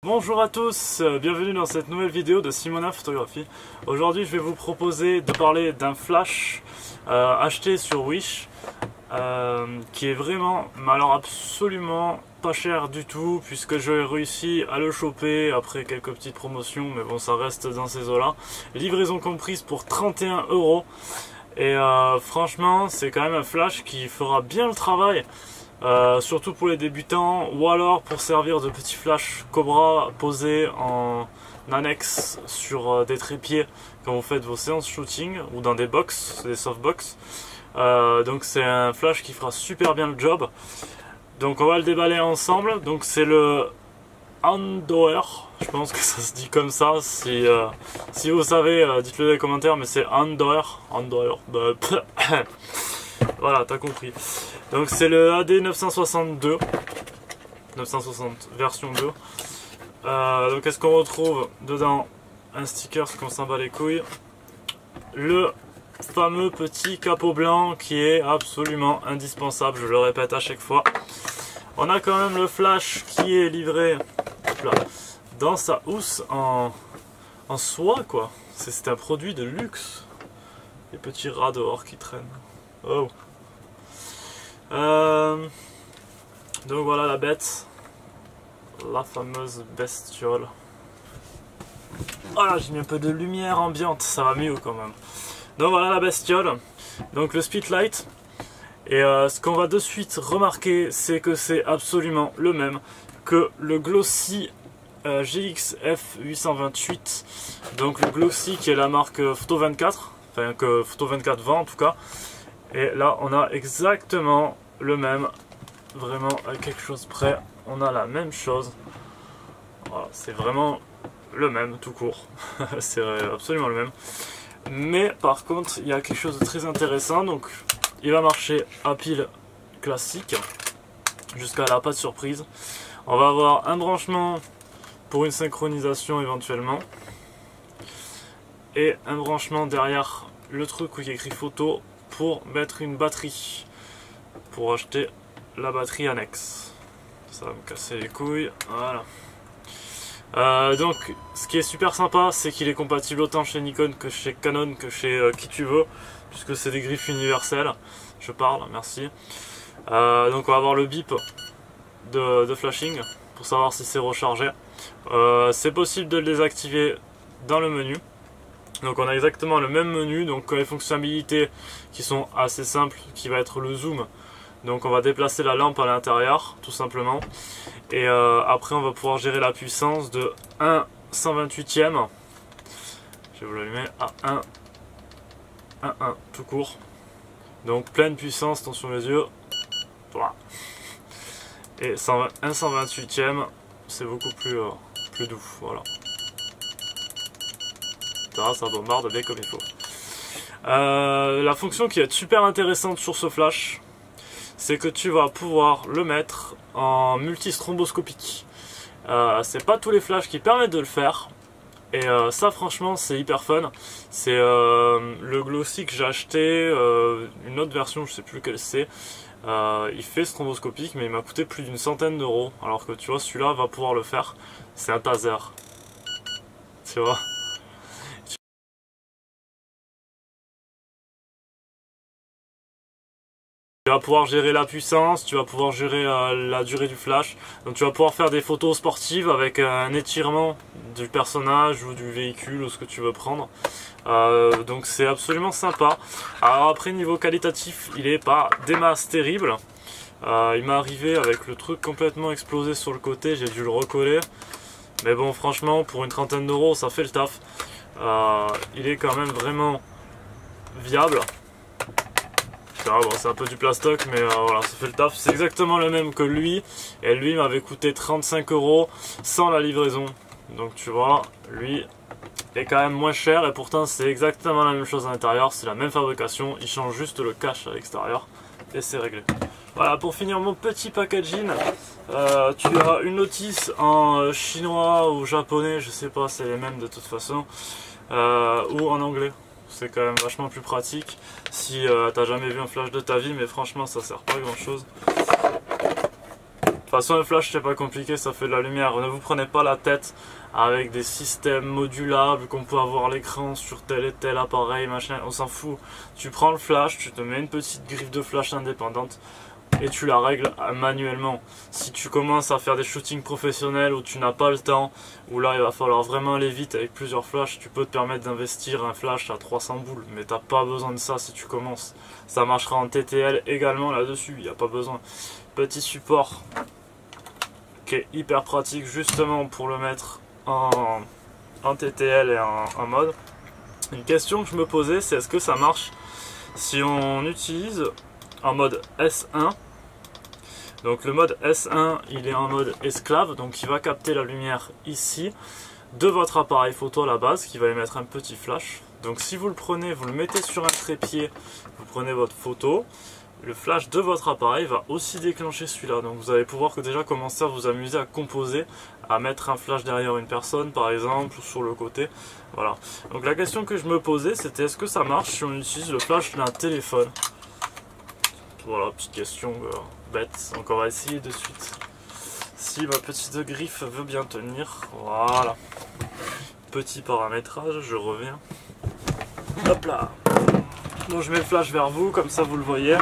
Bonjour à tous, bienvenue dans cette nouvelle vidéo de Simona Photographie. Aujourd'hui je vais vous proposer de parler d'un flash acheté sur Wish qui est vraiment, mais alors absolument pas cher du tout, puisque j'ai réussi à le choper après quelques petites promotions, mais bon, ça reste dans ces eaux-là. Livraison comprise pour 31 €. Et franchement c'est quand même un flash qui fera bien le travail. Surtout pour les débutants, ou alors pour servir de petits flash Cobra posés en annexe sur des trépieds quand vous faites vos séances shooting ou dans des box, des softbox. Donc c'est un flash qui fera super bien le job. Donc on va le déballer ensemble. Donc c'est le Andauer, je pense que ça se dit comme ça. Si vous savez, dites-le dans les commentaires, mais c'est Andauer. Voilà, t'as compris. Donc c'est le AD 962 version 2. Donc qu'est-ce qu'on retrouve dedans? Un sticker qu'on s'en bat les couilles. Le fameux petit capot blanc qui est absolument indispensable, je le répète à chaque fois. On a quand même le flash qui est livré là, dans sa housse en soie, quoi. C'est un produit de luxe. Les petits rats dehors qui traînent. Oh. Donc voilà la bête, la fameuse bestiole. Voilà, j'ai mis un peu de lumière ambiante, ça va mieux quand même. Donc voilà la bestiole, donc le Speedlight. Et ce qu'on va de suite remarquer, c'est que c'est absolument le même que le Glossy GX F828. Donc le Glossy qui est la marque Photo 24, enfin que Photo 24 vend en tout cas. Et là on a exactement le même, vraiment à quelque chose près, on a la même chose. Voilà, c'est vraiment le même tout court, c'est absolument le même. Mais par contre il y a quelque chose de très intéressant, donc il va marcher à pile classique jusqu'à la pas de surprise. On va avoir un branchement pour une synchronisation éventuellement et un branchement derrière le truc où il y a écrit photo pour mettre une batterie, pour acheter la batterie annexe. Ça va me casser les couilles, voilà. Donc ce qui est super sympa, c'est qu'il est compatible autant chez Nikon que chez Canon que chez qui tu veux, puisque c'est des griffes universelles. Je parle, merci. Donc on va avoir le bip de flashing pour savoir si c'est rechargé. C'est possible de le désactiver dans le menu. Donc on a exactement le même menu, donc les fonctionnalités qui sont assez simples, qui va être le zoom. Donc on va déplacer la lampe à l'intérieur, tout simplement. Et après on va pouvoir gérer la puissance de 1/128e. Je vais vous l'allumer à 1 tout court. Donc pleine puissance, attention les yeux. Voilà. Et 1/128e, c'est beaucoup plus doux, voilà. Ça bombarde bien comme il faut. La fonction qui est super intéressante sur ce flash, c'est que tu vas pouvoir le mettre en multistromboscopique. C'est pas tous les flashs qui permettent de le faire. Et ça franchement c'est hyper fun. C'est le Glossy que j'ai acheté, une autre version, je sais plus quelle c'est. Il fait stromboscopique mais il m'a coûté plus d'une centaine d'euros. Alors que tu vois celui-là va pouvoir le faire. C'est un taser. Tu vois. Tu vas pouvoir gérer la puissance, tu vas pouvoir gérer la durée du flash. Donc tu vas pouvoir faire des photos sportives avec un étirement du personnage ou du véhicule ou ce que tu veux prendre. Donc c'est absolument sympa. Alors après niveau qualitatif, il n'est pas des masses terribles. Il m'est arrivé avec le truc complètement explosé sur le côté, j'ai dû le recoller. Mais bon franchement pour une trentaine d'euros ça fait le taf. Il est quand même vraiment viable. Bon, c'est un peu du plastoc mais voilà, ça fait le taf. C'est exactement le même que lui. Et lui m'avait coûté 35 € sans la livraison. Donc tu vois, lui est quand même moins cher. Et pourtant c'est exactement la même chose à l'intérieur. C'est la même fabrication. Il change juste le cache à l'extérieur. Et c'est réglé. Voilà, pour finir mon petit packaging, tu as une notice en chinois ou japonais. Je sais pas, c'est les mêmes de toute façon. Ou en anglais. C'est quand même vachement plus pratique si t'as jamais vu un flash de ta vie, mais franchement ça sert pas à grand chose. toute façon un flash c'est pas compliqué, ça fait de la lumière. Ne vous prenez pas la tête avec des systèmes modulables qu'on peut avoir à l'écran sur tel et tel appareil, machin, on s'en fout. Tu prends le flash, tu te mets une petite griffe de flash indépendante et tu la règles manuellement. Si tu commences à faire des shootings professionnels où tu n'as pas le temps, où là il va falloir vraiment aller vite avec plusieurs flashs, tu peux te permettre d'investir un flash à 300 boules, mais t'as pas besoin de ça si tu commences. Ça marchera en TTL également là-dessus, il n'y a pas besoin. Petit support qui est hyper pratique justement pour le mettre en TTL et en mode. Une question que je me posais, c'est est-ce que ça marche si on utilise en mode S1. Donc le mode S1 il est en mode esclave, donc il va capter la lumière ici de votre appareil photo à la base qui va émettre un petit flash. Donc si vous le prenez, vous le mettez sur un trépied, vous prenez votre photo, le flash de votre appareil va aussi déclencher celui-là. Donc vous allez pouvoir déjà commencer à vous amuser à composer, à mettre un flash derrière une personne par exemple ou sur le côté. Voilà. Donc la question que je me posais c'était est-ce que ça marche si on utilise le flash d'un téléphone? Voilà, petite question bête. Donc on va essayer de suite. Si ma petite griffe veut bien tenir. Voilà. Petit paramétrage, je reviens. Hop là. Donc je mets le flash vers vous, comme ça vous le voyez.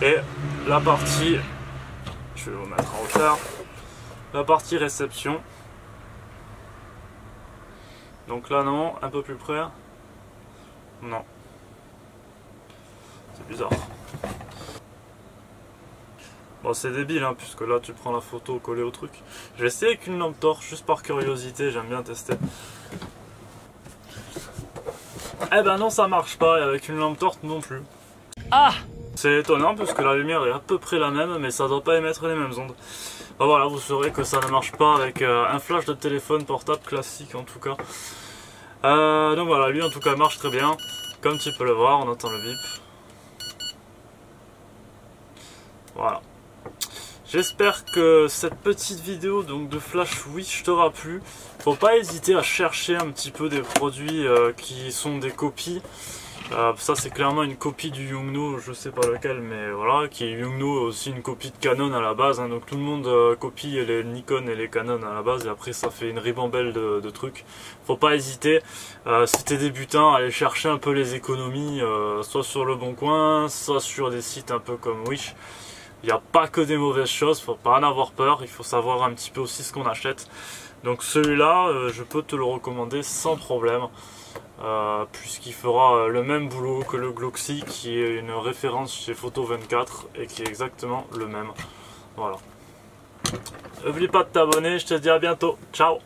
Et la partie, je vais vous mettre en hauteur. La partie réception. Donc là non, un peu plus près. Non. C'est bizarre. Bon c'est débile hein, puisque là tu prends la photo collée au truc. Je vais essayer avec une lampe torche juste par curiosité, j'aime bien tester. Eh ben non ça marche pas et avec une lampe torche non plus. Ah! C'est étonnant puisque la lumière est à peu près la même mais ça doit pas émettre les mêmes ondes. Ben voilà, vous saurez que ça ne marche pas avec un flash de téléphone portable classique en tout cas. Donc voilà, lui en tout cas marche très bien. Comme tu peux le voir, on entend le bip. Voilà. J'espère que cette petite vidéo donc de Flash Wish t'aura plu. Faut pas hésiter à chercher un petit peu des produits qui sont des copies. Ça c'est clairement une copie du Yongnuo, je sais pas lequel, mais voilà, qui est Yongnuo aussi une copie de Canon à la base. Hein, donc tout le monde copie les Nikon et les Canon à la base et après ça fait une ribambelle de trucs. Faut pas hésiter, si t'es débutant, à aller chercher un peu les économies, soit sur le Bon Coin, soit sur des sites un peu comme Wish. Il n'y a pas que des mauvaises choses, faut pas en avoir peur, il faut savoir un petit peu aussi ce qu'on achète. Donc celui-là, je peux te le recommander sans problème, puisqu'il fera le même boulot que le Gloxy, qui est une référence chez Photo24 et qui est exactement le même. Voilà. N'oublie pas de t'abonner, je te dis à bientôt, ciao!